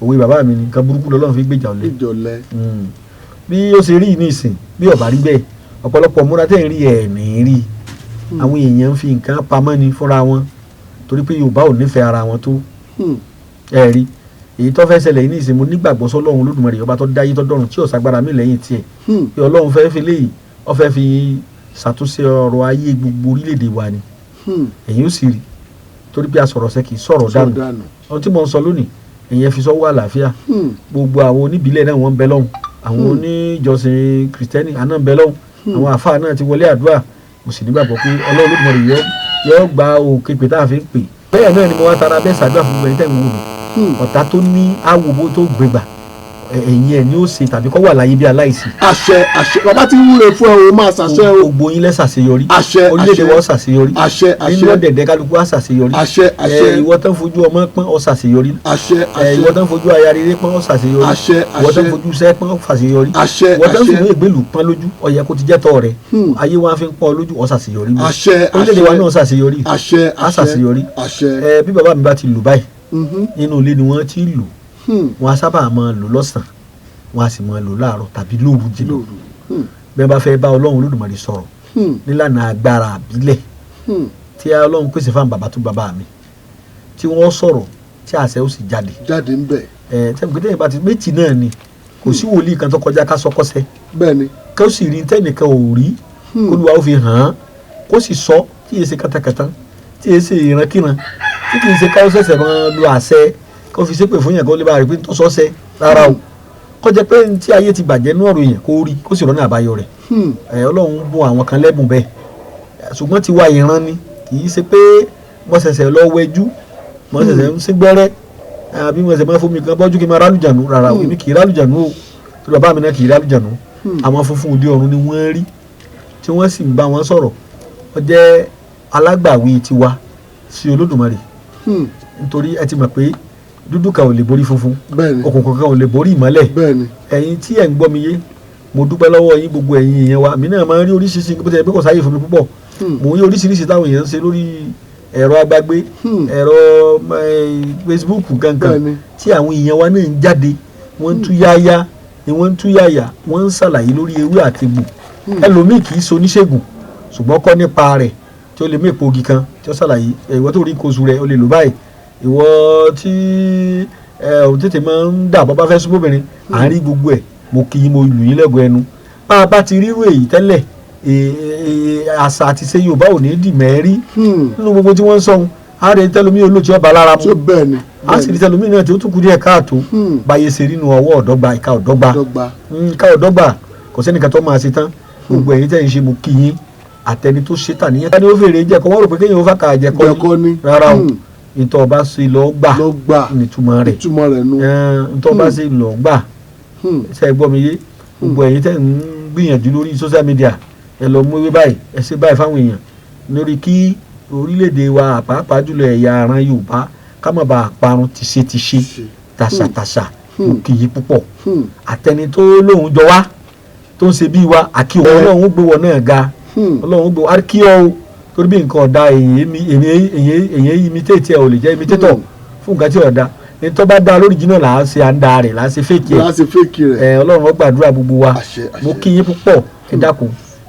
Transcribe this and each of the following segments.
òwe bàbá mi ni nǹkan burúkú lọ́lọ́run fi gbèjà ọ̀lẹ. Bí ó ṣe rí ní ìsìn bí ó bá rí bẹ́ẹ̀ ọ̀pọ̀lọpọ̀ múra tẹ́ ń rí ẹ̀ ní rí àwọn èèyàn ń fi nǹkan pamọ́ ni fúnra wọn torí pé Yorùbá ò nífẹ̀ẹ́ ara wọn tó ẹ̀ rí èyí tó fẹ́ ṣẹlẹ̀ ní ìsìn mo nígbàgbọ́ sọ́lọ́run Olódùmarè ọba tó dáyé tó dọ́run tí ò ságbára mi lẹ́yìn tiẹ̀ pé Ọlọ́run fẹ́ fi léyìí ó fẹ́ fi ṣàtúnṣe ọrọ̀ ayé gbogbo orílẹ̀-èdè wa ni èyí ó sì rí torí pé asọ̀rọ̀ṣẹ́ kì í sọ̀rọ̀ dànù ohun tí mo ń sọ lónìí èyàn fi sọ́wọ́ àlàáfíà gbogbo àwọn oníbílẹ̀ náà wọ́n ń bẹ lọ́hùn àwọn oníjọsìn kìrìtẹ́nì àná ń bẹ lọ́hùn àwọn àfáà náà ti wọlé àdúrà mo sì nígbàgbọ́ pé Ọlọ́run Olódùmarè yóò gba òkè pé tá a fi ń pè bẹ́ẹ̀ náà ni mo wá tara bẹ́ẹ̀ ṣàdúrà fún ẹni tẹ́ ń wò mí ọ̀tá tó ní àwòbó tó gbégbà ẹ̀yìn ẹ̀ ni ó ṣe tàbí kọ́ wà láyé bí aláìsí. àṣẹ bàbá tí ń wúre fún ẹ o máa ṣàṣẹ o. gbogbo yín lẹ́ ṣàṣeyọrí orílẹ̀-èdè wa ṣàṣeyọrí nínú ọ̀dẹ̀dẹ̀ kálukú wa ṣàṣeyọrí ìwọ tán fojú ọmọ pọ́n ọ ṣàṣeyọrí ìwọ tán fojú aya rere pọ́n ọ ṣàṣeyọrí ìwọ tán fojú sẹ́ pọ́n ọ ṣàṣeyọrí ìwọ tán fojú ìgbélú pọ́n lójú ó yẹ kó ti jẹ́ tọ́ rẹ̀ ayé wa fi ń pọ́n lójú ọ ṣàṣeyọrí orílẹ̀-èdè wa náà ṣàṣeyọrí á ṣàṣeyọrí bí bàbá mi bá ti lù báyìí nínú ilé ni wọ́n ti lù wọn a sábà máa lò lọ́sàn wọn a sì máa lò láàárọ̀ tàbí lóru jìnnà bẹ́ẹ̀ bá fẹ́ bá Ọlọ́run Olódùmarè sọ̀rọ̀ nílànà agbára àbílẹ̀ tí Ọlọ́run pèsè fáwọn bàbá tó bàbá mi tí wọ́n sọ̀rọ̀ tí àṣẹ ó sì jáde ń bẹ̀. tẹ́lifíkẹ́ tẹ́yìn bá ti méjì náà ni kò sí wòlíì kan tó kọjá ká sọ́kọ́sẹ́ bẹ́ẹ̀ni kó sì rí tẹ́nìkan ò rí kólúwa ó fi hàn án kó sì sọ tí yé ṣe katakata tí yé ṣe ìrankíran tí kì í ṣe káwọ́ sẹ̀sẹ̀ máa lo àṣẹ kó fi ṣépè fún yẹn kó lè bá rí pé tó sọ́sẹ́ rárá o kó jẹ́ pé tí ayé ti bàjẹ́ ní ọ̀rọ̀ yẹn kó rí kó sì rọ́nà àbáyọ rẹ̀ Ọlọ́run bùn àwọn kan lẹ́bùn bẹ́ẹ̀ ṣùgbọ́n ti wá ìran ni kì í ṣe pé wọ́n ṣẹ̀ṣẹ̀ lọ wẹjú wọ́n ṣẹ̀ṣẹ̀ ń sí gbẹ́rẹ́ àbí wọ́n ṣẹ̀ṣẹ̀ máa fún mi kan bọ́jú kí n máa rálùjànú rárá o èmi kì í rálùjànú o tó bàbá mi náà kì í rálùjànú àwọn funfun òde ọ̀run ni wọ́n rí tí wọ́n sì ń bá wọn sọ̀rọ̀ wọ́n jẹ́ alágbàwí tiwa sí Olódùmarè nítorí ẹ ti mọ̀ pé dúdú kan ò lè borí funfun òkùnkùn kan ò lè borí ìmọ́lẹ̀ ẹ̀yin tí ẹ̀ ń gbọ́ mi yé mo dúpẹ́ lọ́wọ́ yín gbogbo ẹ̀yin èèyàn wa mi náà máa ń rí oríṣiríṣi bó ti yẹ pé kò sáyè fún mi púpọ̀ mò ń rí oríṣiríṣi táwọn èèyàn ń ṣe lórí ẹ̀rọ agbágbé ẹ̀rọ Facebook gangan tí àwọn èèyàn wa náà ń jáde wọ́n ń tú yáyá ni wọ́n ń tú yáyà wọ́n ń ṣàlàyé lórí ewé àtegbò ẹlòmíì kì í so oníṣègùn ṣùgbọ́n kọ́ nípa rẹ̀ tí ó lè mú èpo ogi kan tí ó ṣàlàyé ìwọ tó rí kóṣù rẹ̀ ó lè lò báyìí ìwọ tí òun tètè máa ń dà bọ́ bá fẹ́ súnmọ́bìnrin à ń rí gbogbo ẹ̀ mo kì í mo lù yín lẹ́gọ̀ọ́ ẹnu bá a bá ti rírú èyí tẹ́lẹ̀ àṣà àti ṣe Yorùbá ò ní dì mẹ́rí nínú gbogbo tí wọ́n ń sọ̀hún á rí tẹlomi olóòtú ọba lára mu á sì rí tẹlomi náà tí ó tún kú díẹ̀ káàtó báyé ṣe rí nu ọwọ́ ọ̀dọ́gba ìka ọ̀dọ́gba kò sẹ́nìkan tó máa ṣe tán gbogbo ẹ̀yin tẹ́ ń ṣe mo kì í àtẹni tó ṣe tà níyẹn. ká ní ó fèrè jẹ́ kọ́ wọ́n rò pé kéèyàn ó fà kà jẹ́kọ́ ni rárá o ntọ́ ọba ṣe lọ gbà nítumọ̀ rẹ̀ ntọ́ ọba ṣe lọ gbà ṣe é gbọ́ mi yé gbogbo ẹ̀yin tẹ́ ń gbìyànjú lórí social media ẹ lọ mú ewé báyìí ẹ ṣe báyìí fáwọn èèyàn lórí kí orílẹ̀-èdè wa pàápàá jùlọ ẹ̀yà aran Yorùbá ká má bàa parun tìṣe tàṣàtàṣà òkè yìí púpọ̀ àtẹni tó lóun jọ wá tó ń ṣe bí wa àkí Ọlọ́run ó gbé wọn náà ga Ọlọ́run ó gbé wọn àkí ọ o torí bí nǹkan ọ̀dà èyàn imitate ẹ̀ ò lè jẹ́ imitator fún nǹkan tí ọ̀dà ní tó bá dá lórí jìnnà là á ṣe àǹdà rẹ̀ là á ṣe fake ẹ̀ Ọlọ́run ó gbàdúrà gbogbo wa mo kí yín púpọ̀ ẹ dákun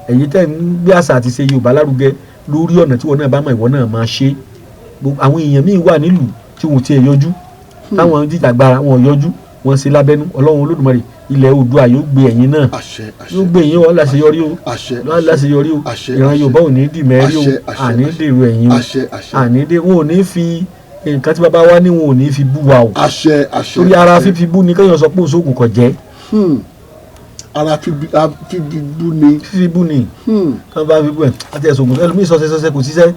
ẹ̀yin tẹ́ ń gbé àṣà àti ṣe Yorùbá lárugẹ lórí ọ̀nà tí wọn náà bá mọ̀ ìwọ náà máa ṣe àwọn èèyàn míì wà nílùú tí wọn ti yọjú táwọn jìjàgbara wọn yọjú wọn ṣe lábẹ́nú Ọlọ́run Olódùmarè ilẹ̀ Oòduà yóò gbé ẹ̀yin náà yóò gbé ẹ̀yin wọn láṣeyọrí o láṣeyọrí o ìran Yorùbá ò ní dì mẹ́rí o àní dèrò ẹ̀yin o àní dè wọn ò ní fi nǹkan tí bàbá wa ní wọn ò ní fi bú wa o torí ara fífi bú ni kéèyàn sọ pé òṣogùn kò jẹ́ ara fífi bú ni kí wọ́n bá fi bú ẹ̀ àti ẹ̀sùn ògùn ẹlòmíì sọ́sẹ́ kò síṣẹ́